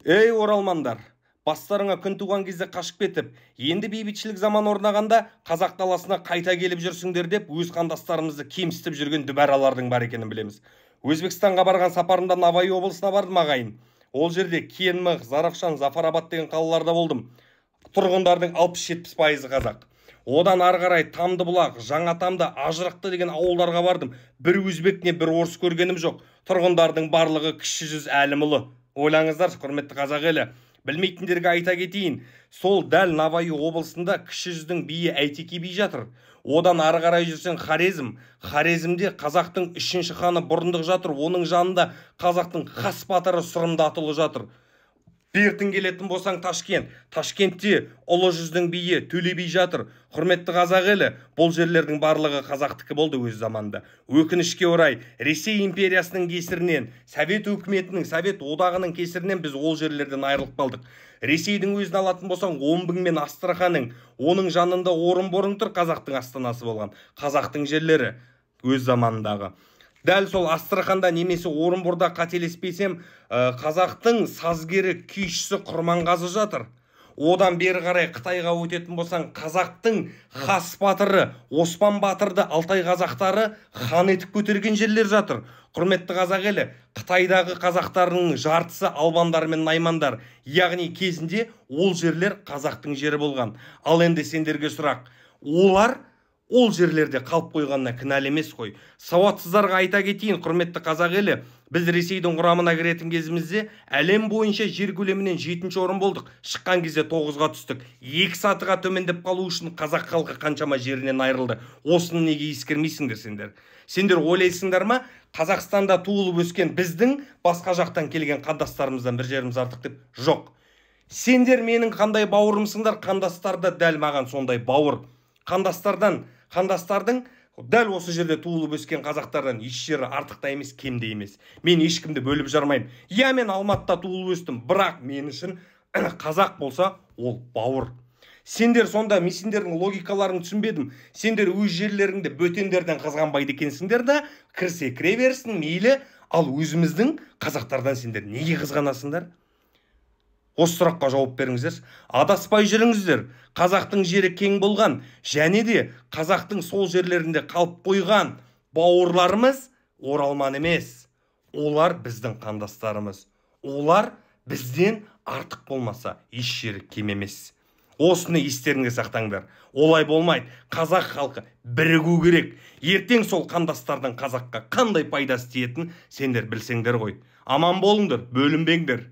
Ей оралмандар, бастарыңа күн туған кезде қашып кетіп, енді бейбітшілік заман орнағанда қазақ даласына қайта келіп жүрсіңдер деп өз қандастарымызды кемсітіп жүрген дүбәралардың бар екенін білеміз. Өзбекстанға барған сапарында Навай облысына бардым ағайын. Ол жерде Кенмық, Заравшан, Зафарабад деген қалаларда болдым. Тұрғындардың 60-70% қазақ. Одан ары қарай Тамдыбұлақ, Жаңатамды, Ажырықты деген ауылдарға бардым. Bir өзбек не бір орыс көргенім жоқ. Тұрғындардың барлығы кіші жүз әлімұлы. Ойлаңыздар, құрметті қазақ елі. Білмейтіндерге айта кетейін, сол дәл Навай облысында кіші жүздің биі Әйтеке би жатыр. Одан ары қарай жүрсең Хорезмде қазақтың 3-ші ханы Бұрындық жатыр. Оның жанында қазақтың хас батыры Сырымды Атұлы жатыр. Бертін келетін болсаң Ташкентте ұлы жүздің биі Төле би жатыр. Құрметті қазақ елі, бұл жерлердің барлығы қазақтікі болды өз заманда. Өкінішке орай, Ресей империясының кесірінен, Совет өкіметінің, Совет одағының кесірінен біз ол жерлерден айырылып қалдық. Ресейдің өзін алатын болсаң, Омбың мен Астраханың, оның жанында Орынбор тұр, қазақтың астанасы болған. Қазақтың жерлері өз заманындағы. Дәл сол Астраханда немесе Орынборда қателеспесем, қазақтың сазгері, күйшісі Құрманғазы жатыр. Одан бері қарай Қытайға өтетін болсаң, қазақтың хас батыры Оспан Батырды Алтай қазақтары хан етіп көтерген жерлер жатыр. Құрметті қазақ елі, Қытайдағы қазақтарының жартысы албандар мен наймандар, яғни кезінде ол жерлер қазақтың жері болған. Ал енді сендерге сұрақ, олар ол жерлерде қалып қойғанына кінәлі емес қой. Сауатсыздарға айта кетейін, құрметті қазақ елі, біз Ресейдің құрамына кіретін кезімізде әлем бойынша жер көлемінен 7-ші орын болдық. Шыққан кезде 9-ға түстік. 2 сатыға төмендеп қалу үшін қазақ халқы қаншама жерінен айырылды. Осыны неге ескермейсіңдер сендер? Сендер ойлайсыңдар ма, Қазақстанда туылып өскен біздің басқа жақтан келген қандастарымыздан бір жеріміз артық деп? Жоқ. Сендер менің қандай бауырымсыңдар, қандастар да дәл маған сондай бауыр. Қандастардың дәл осы жерде туылып өскен қазақтардан еш жері артық та емес, кем де емес. Мен ешкімді бөліп жармаймын. Я, мен Алматыда туылып өстім, бірақ мен үшін қазақ болса, ол бауыр. Сендер сонда сендердің логикаларын түсінбедім. Сендер өз жерлеріңді бөтендерден қызғанбайды екенсіңдер да, кірсе кіре берсін, мейлі, ал өзіміздің қазақтардан сендер неге қызғанасыңдар? Осы сұраққа жауап беріңіздер. Адаспай жүріңіздер. Қазақтың жері кең болған, және де қазақтың сол жерлерінде қалып қойған бауырларымыз оралман емес. Олар біздің қандастарымыз. Олар бізден артық болмаса еш жері кем емес. Осыны естеріңізге сақтаңдар. Олай болмайды. Қазақ халқы бірігу керек. Ертең сол қандастардың қазаққа қандай пайдасы тиетінін сендер білсеңдер ғой. Аман болыңдар, бөлінбеңдер.